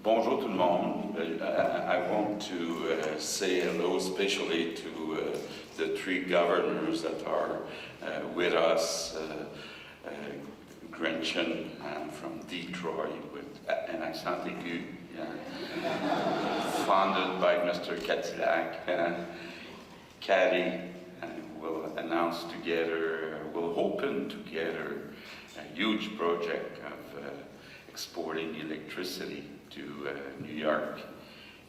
Bonjour tout le monde. I want to say hello especially to the three governors that are with us. Gretchen from Detroit with an accent aigu, founded by Mr. Cadillac. Caddy will announce together, will open together a huge project of exporting electricity to New York.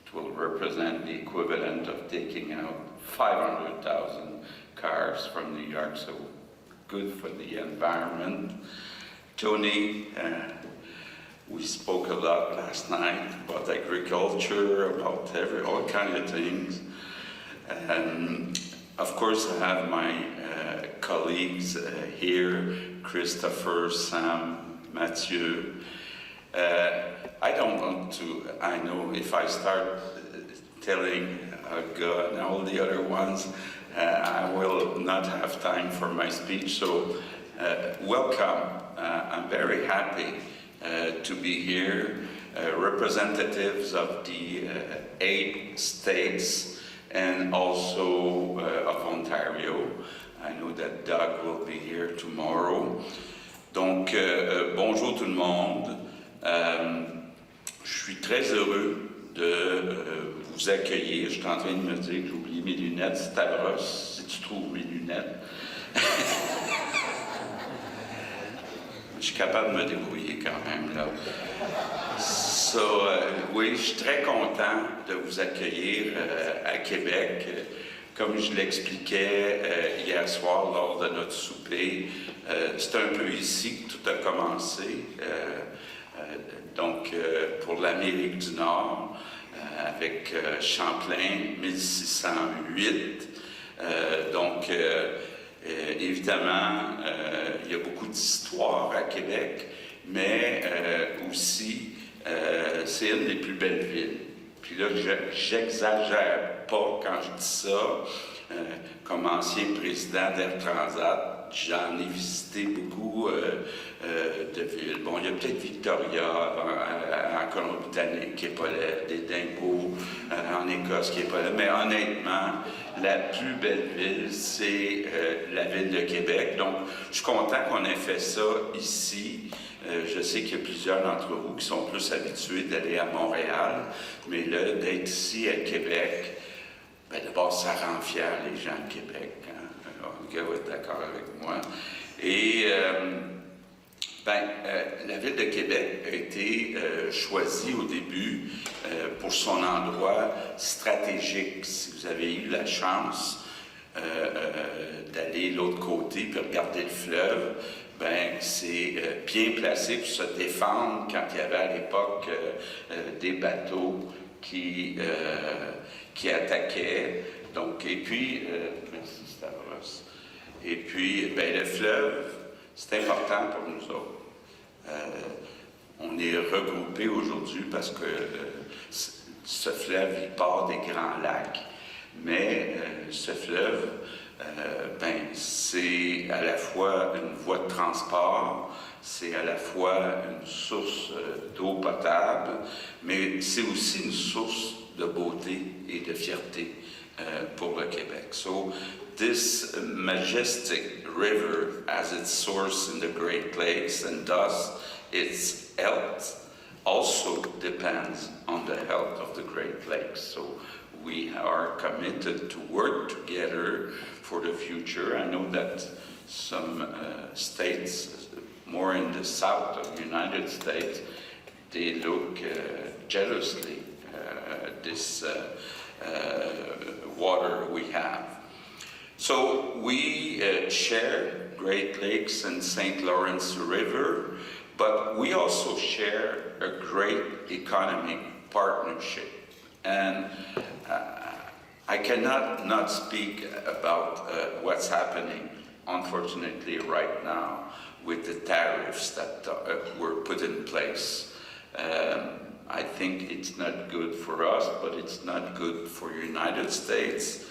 It will represent the equivalent of taking out 500,000 cars from New York, so good for the environment. Tony, we spoke a lot last night about agriculture, about all kinds of things. Of course, I have my colleagues here, Christopher, Sam, Mathieu. I don't want to, I know if I start telling God and all the other ones, I will not have time for my speech, so welcome. I'm very happy to be here, representatives of the 8 states and also of Ontario. I know that Doug will be here tomorrow. Donc, bonjour tout le monde. Je suis très heureux de vous accueillir. Je suis en train de me dire que j'ai oublié mes lunettes. Stavros, si tu trouves mes lunettes. Je suis capable de me débrouiller quand même, là. Oui, je suis très content de vous accueillir à Québec. Comme je l'expliquais hier soir lors de notre souper, c'est un peu ici que tout a commencé. Donc, pour l'Amérique du Nord, avec Champlain, 1608. Donc, évidemment, il y a beaucoup d'histoires à Québec, mais aussi, c'est une des plus belles villes. Puis là, j'exagère pas quand je dis ça. Comme ancien président d'Air Transat, j'en ai visité beaucoup de villes. Bon, il y a peut-être Victoria en Colombie-Britannique qui n'est pas là, d'Édimbourg en Écosse qui n'est pas là. Mais honnêtement, la plus belle ville, c'est la ville de Québec. Donc, je suis content qu'on ait fait ça ici. Je sais qu'il y a plusieurs d'entre vous qui sont plus habitués d'aller à Montréal, mais là, d'être ici à Québec, ben d'abord, ça rend fier les gens de Québec. Hein? Vous va être d'accord avec moi. Et la ville de Québec a été choisie au début pour son endroit stratégique. Si vous avez eu la chance d'aller de l'autre côté puis regarder le fleuve, ben c'est bien placé pour se défendre quand il y avait à l'époque des bateaux qui attaquaient. Donc, et puis, merci Stavros. Et puis, ben, le fleuve, c'est important pour nous autres. On est regroupés aujourd'hui parce que ce fleuve, il part des Grands Lacs. Mais ce fleuve, c'est à la fois une voie de transport, c'est à la fois une source d'eau potable, mais c'est aussi une source de beauté et de fierté pour le Québec. So, this majestic river has its source in the Great Lakes, and thus its health also depends on the health of the Great Lakes. So we are committed to work together for the future. I know that some states, more in the south of the United States, they look jealously at this water we have. So we share Great Lakes and St. Lawrence River, but we also share a great economic partnership. And I cannot not speak about what's happening, unfortunately, right now with the tariffs that were put in place. I think it's not good for us, but it's not good for the United States.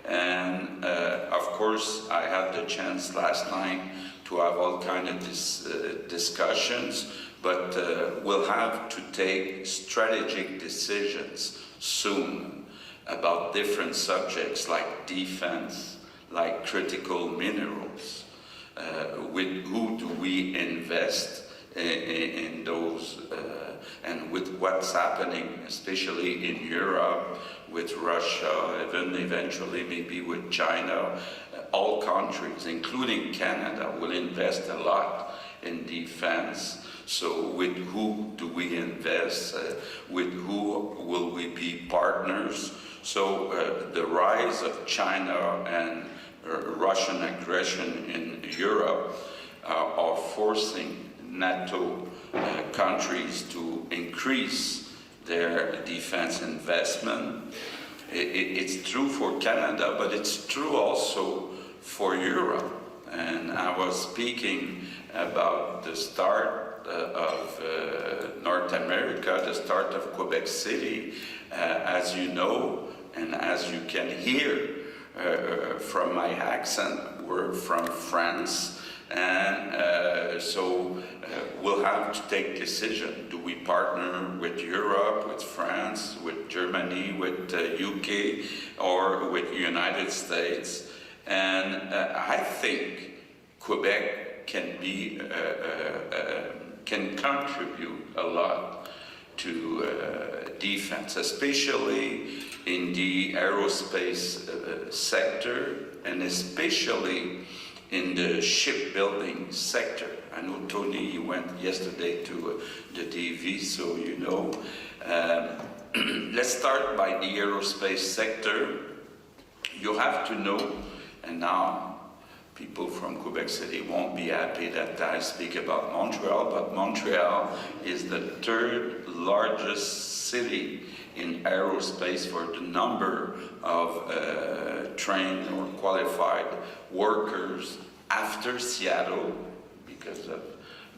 And of course, I had the chance last night to have all kinds of discussions, but we'll have to take strategic decisions soon about different subjects like defense, like critical minerals. With who do we invest in those, and with what's happening, especially in Europe, with Russia, even eventually maybe with China. All countries, including Canada, will invest a lot in defense. So with who do we invest? With who will we be partners? So the rise of China and Russian aggression in Europe are forcing NATO countries to increase their defense investment. It's true for Canada, but it's true also for Europe. And I was speaking about the start of North America, the start of Quebec City. As you know, and as you can hear from my accent, we're from France. And so we'll have to take decision. Do we partner with Europe, with France, with Germany, with UK, or with the United States? And I think Quebec can be, can contribute a lot to defense, especially in the aerospace sector, and especially in the shipbuilding sector. I know Tony, you went yesterday to the DV, so you know. Let's start by the aerospace sector. You have to know, and now people from Quebec City won't be happy that I speak about Montreal, but Montreal is the third largest city in aerospace for the number of trained or qualified workers, after Seattle because of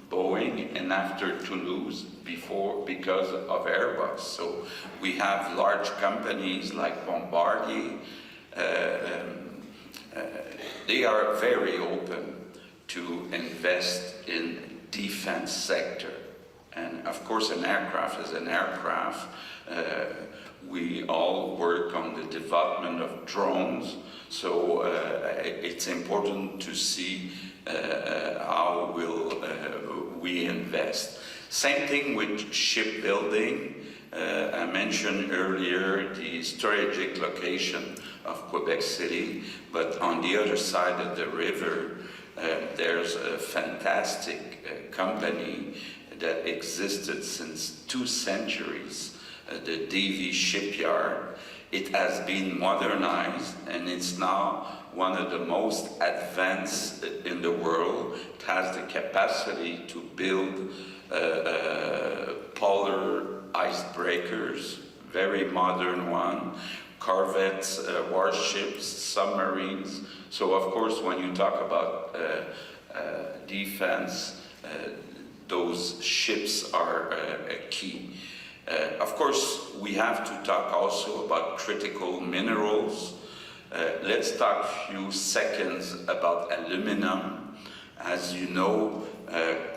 Boeing, and after Toulouse because of Airbus. So we have large companies like Bombardier. They are very open to invest in defense sector. And of course, an aircraft is an aircraft. We all work on the development of drones, so it's important to see how will we invest. Same thing with shipbuilding. I mentioned earlier the strategic location of Quebec City, but on the other side of the river, there's a fantastic company that existed since 2 centuries, the DV shipyard. It has been modernized and it's now one of the most advanced in the world. It has the capacity to build polar icebreakers, very modern one, corvettes, warships, submarines. So of course, when you talk about defense, those ships are a key. Of course, we have to talk also about critical minerals. Let's talk a few seconds about aluminum. As you know,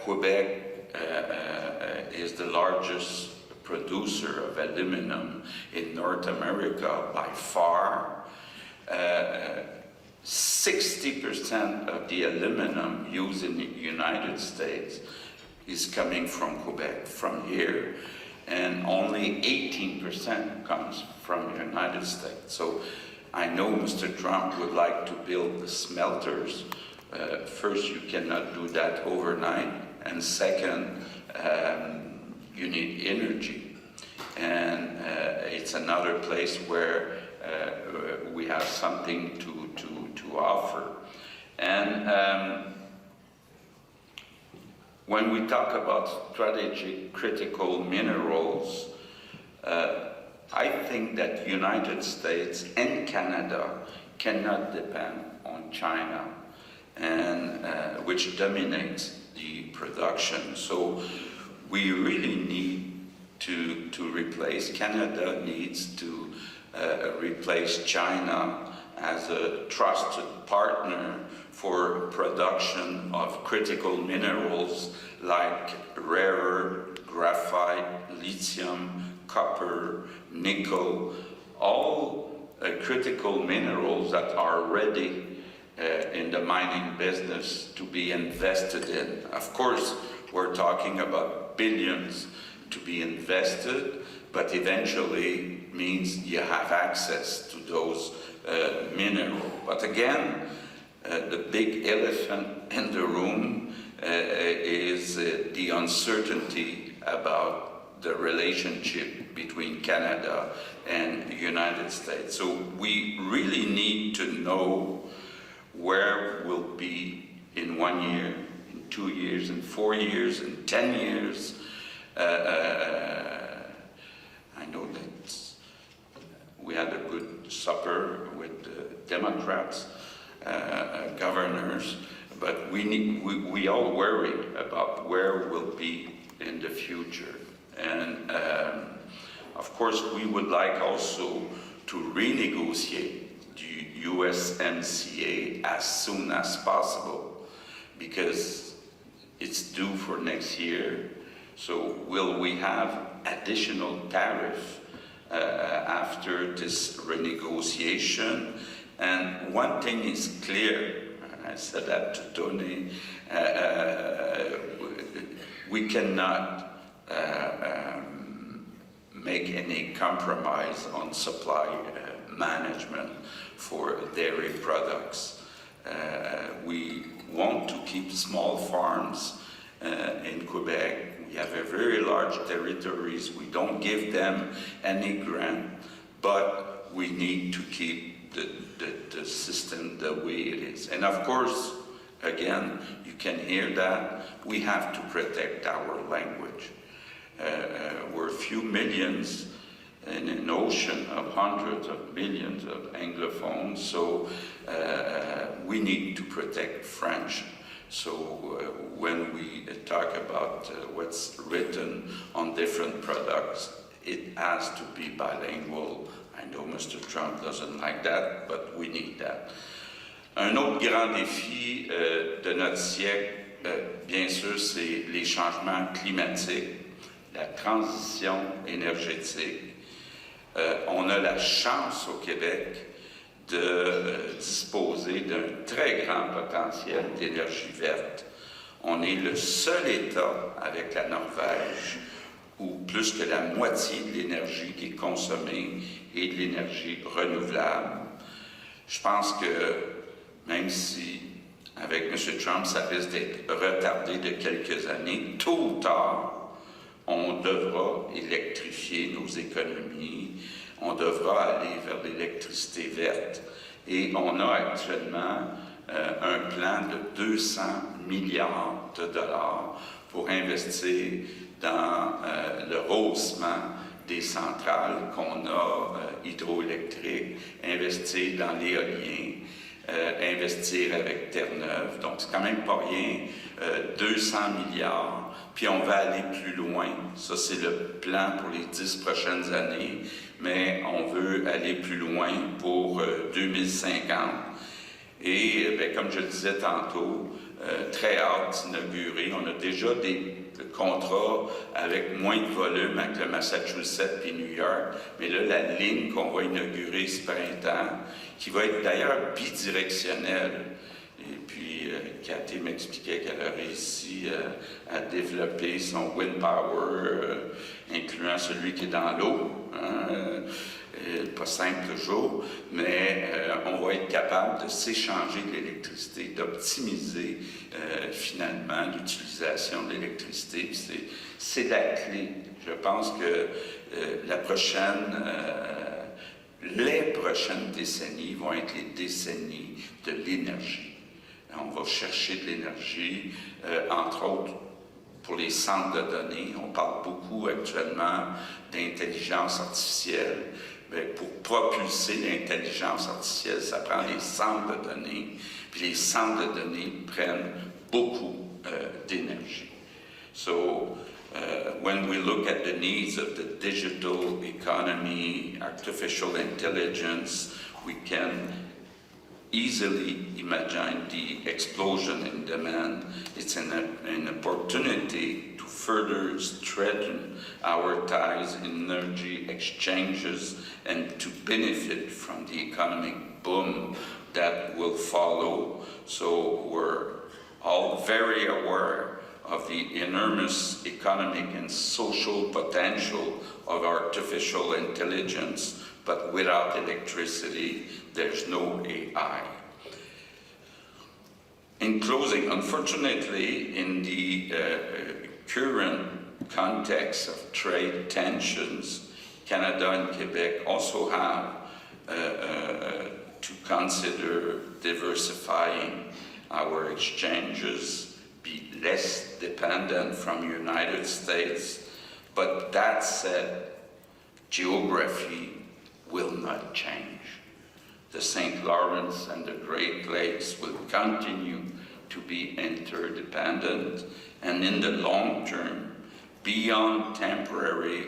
Quebec is the largest producer of aluminum in North America by far. 60% of the aluminum used in the United States is coming from Quebec, from here, and only 18% comes from the United States. So I know Mr. Trump would like to build the smelters. First, you cannot do that overnight, and second, you need energy. And it's another place where we have something to offer. And when we talk about strategic critical minerals, I think that the United States and Canada cannot depend on China, and which dominates the production. So we really need to replace, Canada needs to replace China as a trusted partner for production of critical minerals like rare earth, graphite, lithium, copper, nickel, all critical minerals that are ready in the mining business to be invested in. Of course, we're talking about billions to be invested, but eventually means you have access to those minerals. But again, the big elephant in the room is the uncertainty about the relationship between Canada and the United States. So we really need to know where we'll be in 1 year, in 2 years, in 4 years, in 10 years. I know that we had a good supper with the Democrats, governors, but we all worry about where we'll be in the future. And of course, we would like also to renegotiate the USMCA as soon as possible, because it's due for next year. So will we have additional tariff after this renegotiation? And one thing is clear, I said that to Tony, we cannot make any compromise on supply management for dairy products. We want to keep small farms in Quebec. We have a very large territories. We don't give them any grant, but we need to keep the system the way it is. And of course, again, you can hear that we have to protect our language. We're a few millions in an ocean of hundreds of millions of Anglophones, so we need to protect French. So when we talk about what's written on different products, it has to be bilingual. I know Mr. Trump doesn't like that, but we need that. Un autre grand défi de notre siècle, bien sûr, c'est les changements climatiques, la transition énergétique. On a la chance au Québec de disposer d'un très grand potentiel d'énergie verte. On est le seul État avec la Norvège où plus que la moitié de l'énergie qui est consommée est de l'énergie renouvelable. Je pense que même si avec M. Trump ça risque d'être retardé de quelques années, tôt ou tard, on devra électrifier nos économies. On devra aller vers l'électricité verte. Et on a actuellement un plan de 200 milliards de dollars pour investir dans le rehaussement des centrales qu'on a hydroélectriques, investir dans l'éolien, investir avec Terre-Neuve. Donc, c'est quand même pas rien, 200 milliards. Puis on va aller plus loin. Ça, c'est le plan pour les 10 prochaines années. Mais on veut aller plus loin pour 2050. Et bien, comme je le disais tantôt, très hâte d'inaugurer. On a déjà des contrats avec moins de volume avec le Massachusetts et New York. Mais là, la ligne qu'on va inaugurer ce printemps, qui va être d'ailleurs bidirectionnelle. Et puis, Cathy m'expliquait qu'elle a réussi à développer son wind power, incluant celui qui est dans l'eau. Hein, pas simple toujours, mais on va être capable de s'échanger de l'électricité, d'optimiser finalement l'utilisation de l'électricité. C'est la clé. Je pense que les prochaines décennies vont être les décennies de l'énergie. On va chercher de l'énergie, entre autres pour les centres de données. On parle beaucoup actuellement d'intelligence artificielle. Bien, pour propulser l'intelligence artificielle, ça prend les centres de données. Puis les centres de données prennent beaucoup d'énergie. So, when we look at the needs of the digital economy, artificial intelligence, we can easily imagine the explosion in demand. It's an opportunity to further strengthen our ties in energy exchanges and to benefit from the economic boom that will follow. So we're all very aware of the enormous economic and social potential of artificial intelligence, but without electricity, there's no AI. In closing, unfortunately, in the current context of trade tensions, Canada and Quebec also have to consider diversifying our exchanges, be less dependent from United States, but that said, geography will not change. The St. Lawrence and the Great Lakes will continue to be interdependent, and in the long term, beyond temporary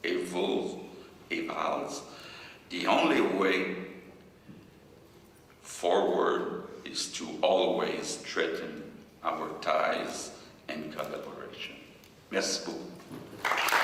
evals, the only way forward is to always strengthen our ties and collaboration. Merci beaucoup.